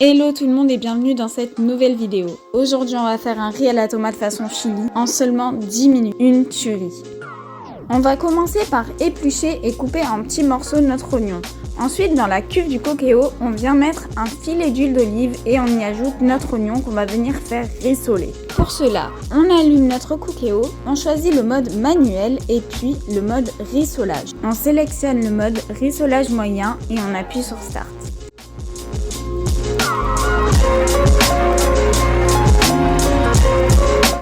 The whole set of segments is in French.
Hello tout le monde et bienvenue dans cette nouvelle vidéo. Aujourd'hui on va faire un riz à la tomate façon chili en seulement 10 minutes, une tuerie. On va commencer par éplucher et couper en petits morceaux notre oignon. Ensuite dans la cuve du Cookéo, on vient mettre un filet d'huile d'olive et on y ajoute notre oignon qu'on va venir faire rissoler. Pour cela, on allume notre Cookéo, on choisit le mode manuel et puis le mode rissolage. On sélectionne le mode rissolage moyen et on appuie sur Start.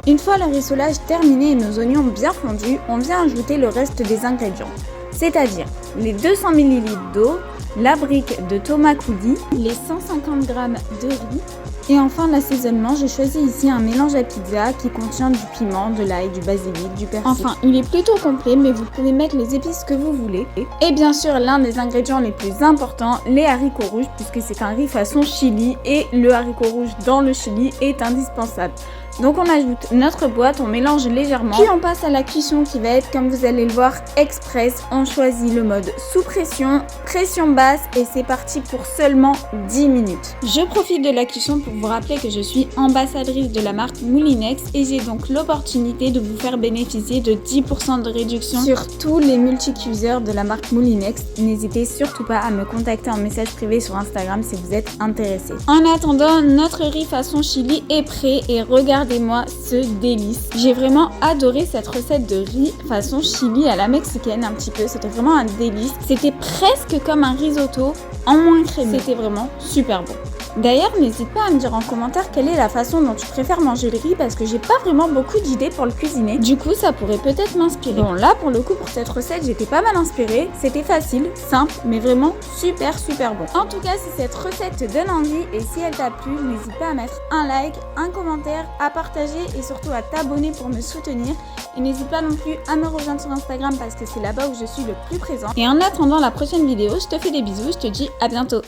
Une fois le rissolage terminé et nos oignons bien fondus, on vient ajouter le reste des ingrédients, c'est-à-dire les 200 ml d'eau, la brique de tomate coulis, les 150 g de riz et enfin l'assaisonnement. J'ai choisi ici un mélange à pizza qui contient du piment, de l'ail, du basilic, du persil. Enfin, il est plutôt complet mais vous pouvez mettre les épices que vous voulez. Et bien sûr, l'un des ingrédients les plus importants, les haricots rouges puisque c'est un riz façon chili et le haricot rouge dans le chili est indispensable. Donc on ajoute notre boîte, on mélange légèrement, puis on passe à la cuisson qui va être, comme vous allez le voir, express. On choisit le mode sous pression, pression basse et c'est parti pour seulement 10 minutes. Je profite de la cuisson pour vous rappeler que je suis ambassadrice de la marque Moulinex et j'ai donc l'opportunité de vous faire bénéficier de 10% de réduction sur tous les multi-cuiseurs de la marque Moulinex. N'hésitez surtout pas à me contacter en message privé sur Instagram si vous êtes intéressé. En attendant, notre riz façon chili est prêt et regardez-moi ce délice. J'ai vraiment adoré cette recette de riz façon chili à la mexicaine un petit peu. C'était vraiment un délice. C'était presque comme un risotto en moins crémeux. C'était vraiment super bon. D'ailleurs, n'hésite pas à me dire en commentaire quelle est la façon dont tu préfères manger le riz parce que j'ai pas vraiment beaucoup d'idées pour le cuisiner. Du coup, ça pourrait peut-être m'inspirer. Bon, là, pour le coup, pour cette recette, j'étais pas mal inspirée. C'était facile, simple, mais vraiment super bon. En tout cas, si cette recette te donne envie et si elle t'a plu, n'hésite pas à mettre un like, un commentaire, à partager et surtout à t'abonner pour me soutenir. Et n'hésite pas non plus à me rejoindre sur Instagram parce que c'est là-bas où je suis le plus présente. Et en attendant la prochaine vidéo, je te fais des bisous, je te dis à bientôt.